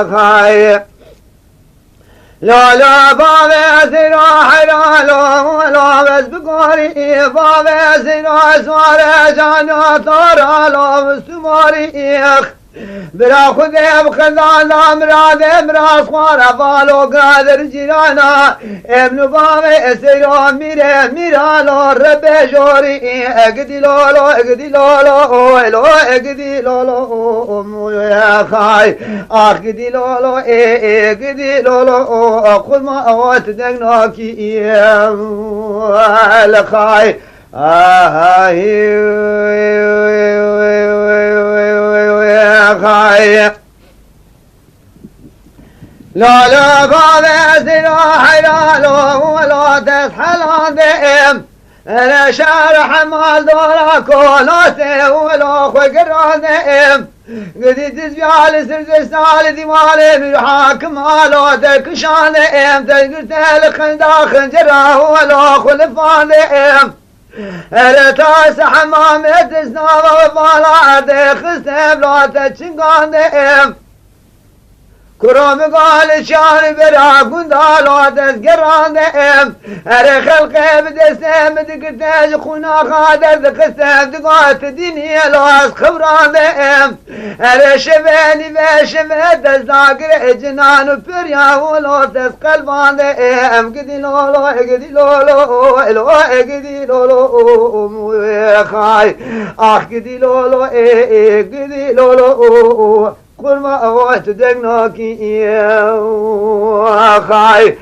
خاي لا لا بابا سيرا حلالو لا بس بقاري بابا سيرا سوار جانا طارالو مستماريخ برا خودم خزانا مرادم راس خوارا بالو قادر جیرانا ابن بابا سيرا میرالو رب جوري اقدي لولو اقدي لولو مويا خاي اقدي لولو اقدي لولو اقول ما اوات دقناكي الخاي خاي لا لا بابا سيرا حلالو ولا تسحل دائم انا شارح مال دورا كولوسي ولا خقر دائم قدي تزبيال سرزستال دي مالي بيحاك مالو تكشان دائم تلقرتال خندا خنجرا ولا خلفان دائم ارتاس حمامة تسنابا وبالا دخستم لا تشنقان دائم كروم قال شان برا قندالو تسقران دائم اري خلقي بدستم دقرتاج خونا خادر دقستم دقات ديني لواس خبران دائم اري شباني بشبه تزاقر جنان وبريا ولو تسقلبان دائم قدي لولو قدي لولو قدي لولو مويا خاي قدي لولو قدي لولو كل ما أوعت دقناكي يا خاي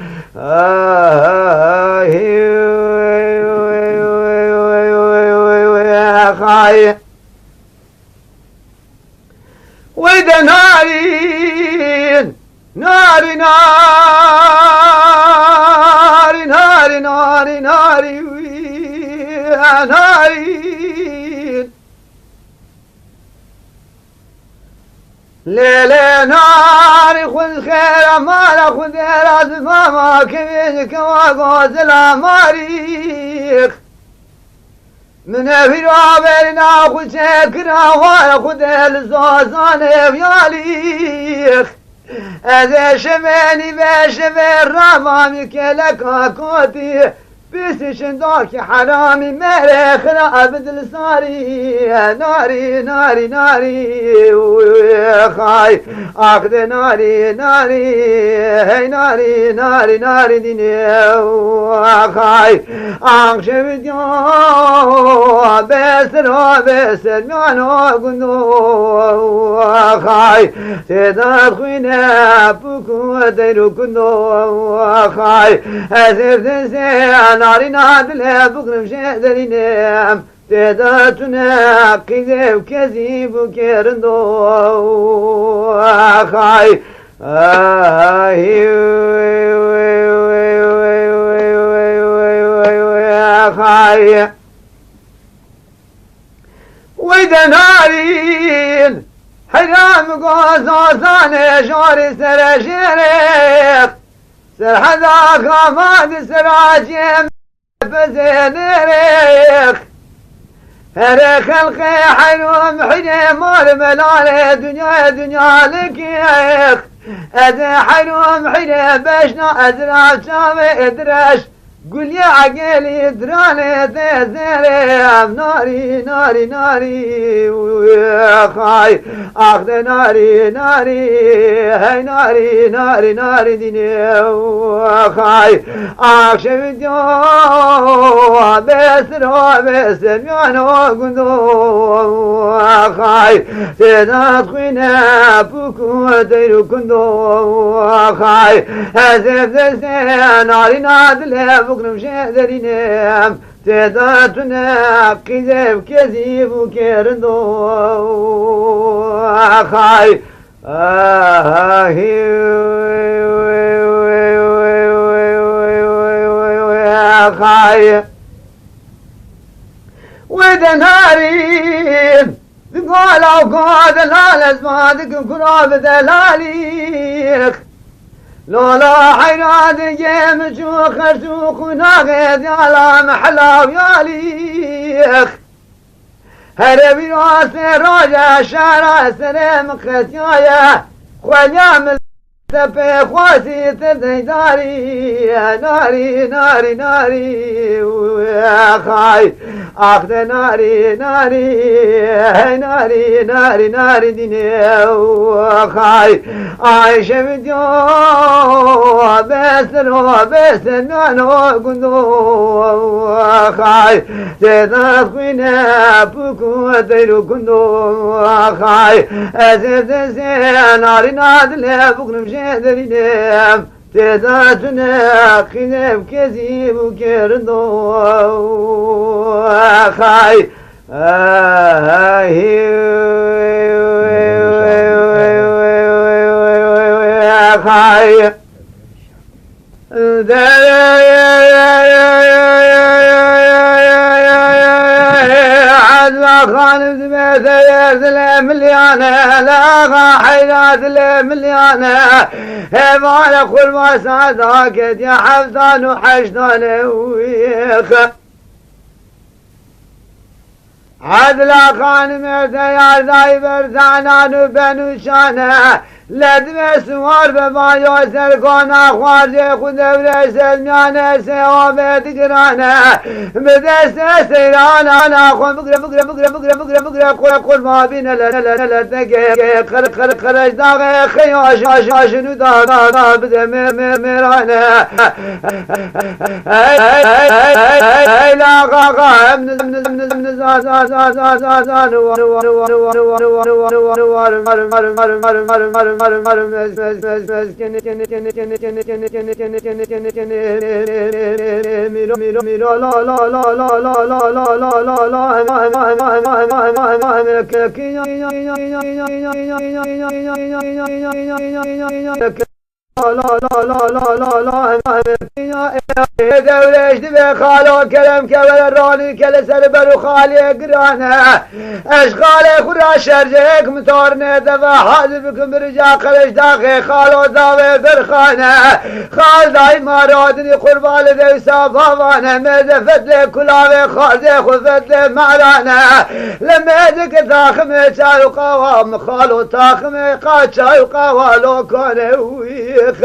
يا خاي وإذا ناري ناري ناري ناري ناري ناري ناري ليلة ناري خذ خير مال خذ راس فما كبيرك وقوز الاماريخ من في رابرنا خذ شكرا وانا خذ الزوزان ياليخ اذا شماني بشمر رمامي كلك كوتي بس شنداك حرامي مرخ عبد الصاري ناري ناري ناري خاي اخذ ناري ناري هي ناري ناري ناري ديني خاي اخشب ديو بسر مانو قندو خاي تدار خوينا بكو ديرو قندو خاي ازر دزي ناري نادل بقرم شهدرينم تداتنا كذب كذب وكرندو خاي خاي وإذا نارين حرام قوزوزان شوري سرشيريخ سر حذاك ماد سراجيم بزينيريخ هر خلقي حلوم حليم والملال دنيا لكيخ اذا حلوم حليم بشنا ازرع شامي ادرش قل يا عقلي دراني تزريم ناري ناري ناري ويا خاي اخذ ناري ناري هاي ناري ناري ناري ديني وخاي اخشب ديو بسر ميانو قندو خاي تدات خوينا بوكو ديرو قندو خاي هزف دسي ناري نادل بقرم شهدرينم تداتنا كذب كذب وكرندو خاي خاي ودنارين قالوا قاد لا لازمادك قراب دلاليخ لولا حيراد جيم شوخ شوخ وناغد يالا محلا وياليخ هربي راس راجع شارع سلام ختيايا خويا تپه خواسی تردی داری ناری ناری ناری خای آخد ناری ناری ناری ناری ناری دینه خای آیشه میدیو بستر نانو گندو خای تدرد خوینه پوکو تیرو گندو خای از ناری نادله بکنم درینم تداتنا خنب كذيب وكرندو خاي خاي خالد مثل المليانة لا حيلات المليانة هبال كل ما صادق يا حفظان وحشدان ويخ عدل خان مرتيار دايبر زعنان بنو شانه لدم سوار بما يوسر كونا خوارجي خود ورسل ميانه سوابت قرانه بدست سيران انا خون بقرا كل ما بين لتنكي خرج داغ خياش شنو دا بده ميرانه لا غا من دولش دبي خالو كلام كبر راني كل سر برو خالي قرانه اشغال خورا شرجك متورنه دفع حاذبكم برجا قلش داخل خالو داوي برخانه خال داي مارادني قربان دي صافوانه مدفت لي كلاوي خالدي خفت لي معرانه لما ذك تاخم شاي وقوام خالو تاخم قاد شاي وقوالو كونه ويخ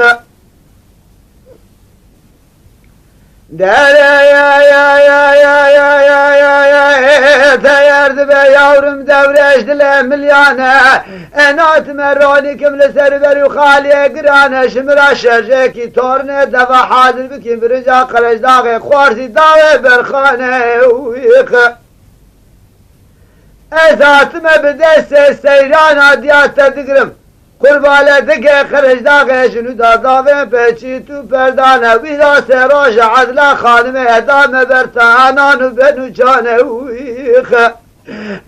تيرد بيورم دورش دل مليانه انات مراني كم لسر برو خالي قرانه شمرا شرجكي تورنه دفع حاضر بكين برجا قرش داغي خوارزي داوي برخانه ويخ ازات ما بدست سيران عديات تدقرم قرباله دقه خرج داغه شنو داغه پچی تو پردانه ویراس روش عدل خانم ادام برتانان و بنو جانه ویخ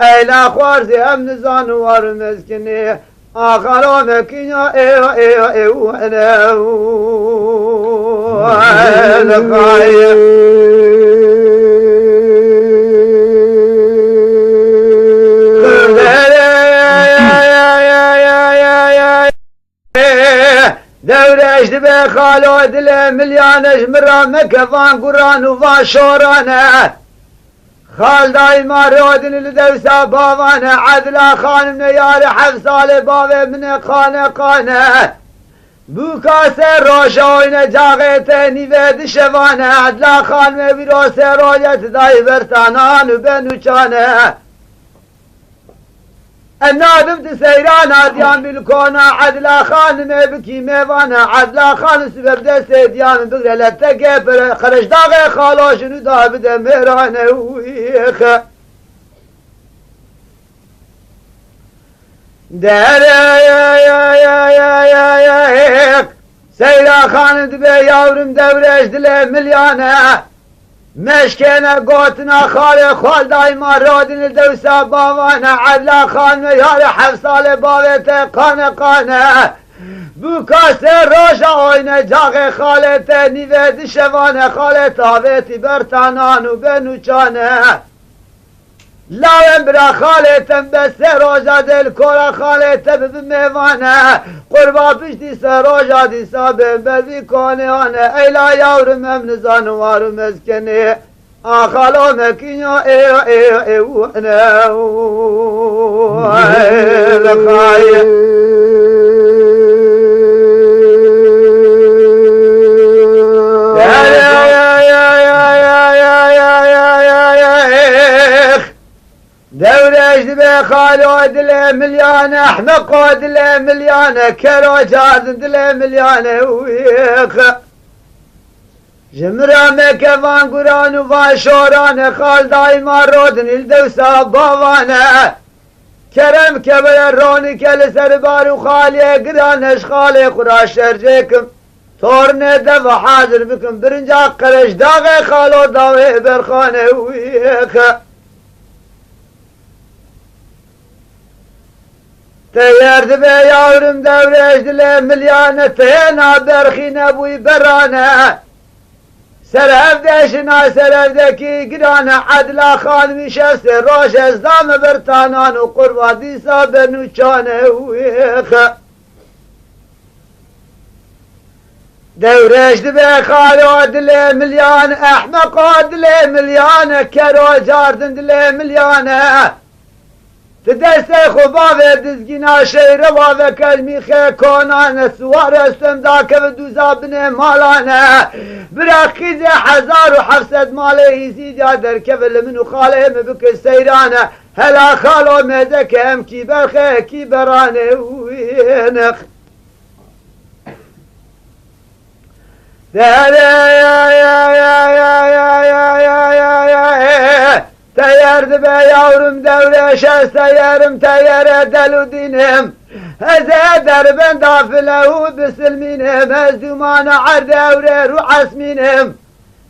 ایلا خوارزی هم نزانو وار مسکنه آخرا مکینا ایو ایو ایو دورش دبي خالو دل مليانش مرا مكفان قران وفان شورانه خال داي مارودن لدوسا بابانه عدلا خان من يار حفصال بابه من خانه قانه بوكاسه روشوين جاغيته نيفيد شوانه عدلا خان مبيروسه رويت داي برتانان وبنو چانه النادم تسيران عديان بالكونا عدلا خان مبكي ميوانا عدلا خان سبب دست ديان بغير لتقى خرج داغي خالو شنو دا بدا مهرانه ويخ دار يا سيرا خان دبي يورم دورش دل مليانه مشكنا قوتنا خالي خال دايما رودن الدوسا بابانا عدلا خان ميار حفصال بابته قانه بوكاسه روشا اوينه جاغي خالته نيفيد شوانه خالته آويتي برتانان و بنو چانه لاوين برا خالتم بس روجا دل كورا خالته بميوانه قربا پشتی سروجا دي سابن بذي كونيانه ايلا يورم امنزان وارو مزكنه آخالو مكينو ايو ايو ايو انا لخايه به خالو دل مليان احمق دل مليان كروجات دل مليان ويخ جمرا مكفان قران وفاشوران خال دايما رودن الدوسا باوانا كرم كبر روني كل سربار وخالي قرانش خالي قراش شرجيكم تورنه دف حاضر بكم برنجا قرش داغي خالو داوي برخانه ويخ تيرد به يورم دورش دل مليانه تينا برخينه بوي برانه سرهفدشنا سرهفدكي قرانه عدلا خان مشست روش ازدام برتانان وقربا ديسا برنوچانه ويخ دورش دبه خالو دل مليان احمق دل مليان كرو جاردن دل مليانه تدست خوبا دزگینا شیر و کلمی خیکانان سوار استم دا که دوزا بنه مالانه براقیز 1700 ماله ایزید یا در کفل منو خاله مبک سیرانه هلا خالو مزک هم کی برخه کی برانه وینخ تيرد به يورم دورش تيرم تير دلو دينهم هزا دربن دافله بسلمينهم هزدمان عرد اورير وعسمينهم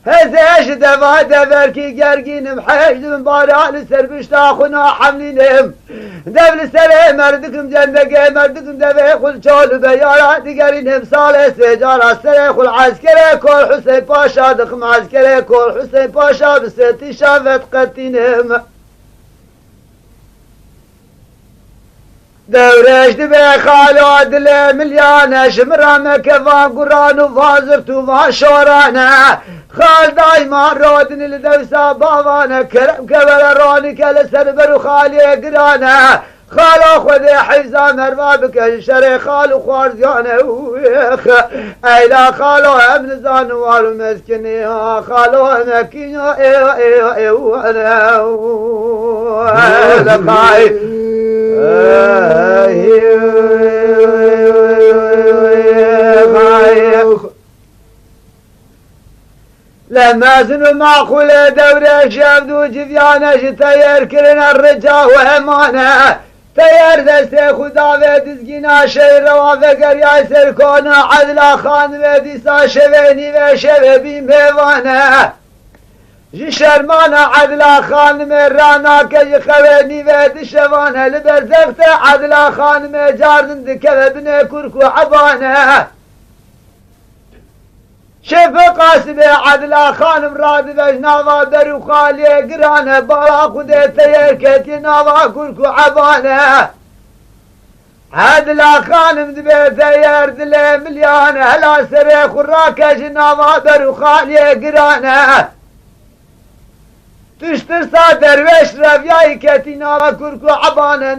هزاش دفا دفركي قرقينهم حيجدم بارال سربشتا خنا حملينهم دبل سره مردكم جنبه مردكم دفه خل چال بيارا دقرينهم سال سجارة سره خل عسكره كل حسين پاشا دخم عسكره كل حسين پاشا بستي شافت قتينهم دورش دبه خالو دل مليانه شمرا مكفان قران وفازرت وفاشورانه خال دايما رودن الدوسا باوانا كرم كبر روني كل سربر وخالي قرانه خالو خذ حيزا مربابك شري خالو خوارزيانه ويخ ايلا خالو ابن زانوار مسكني خالو مكينو ايو انا لقاي لما زنوا معقول دورة شابدو جفيانة تير كرنا الرجا وهمانة تير دسته خدا ودزگینا شیر و فکر یا سرکانا عدلا خان و دیسا شوینی و شو بیمهوانه جشرمان عدلا خان مرانا که خوینی و دشوانه لبرزفت عدلا خان مجاردن دکه بن کرکو عبانه شف قاسم عدلا خانم راد بجناوا درو خالی گرانه بالا خود تیر کتی ناوا کرکو عبانه عدلا خانم دبه تیر دل ملیانه هلا سر خراک جناوا درو خالی گرانه تشتر سا درویش رویای کتی ناوا کرکو عبانه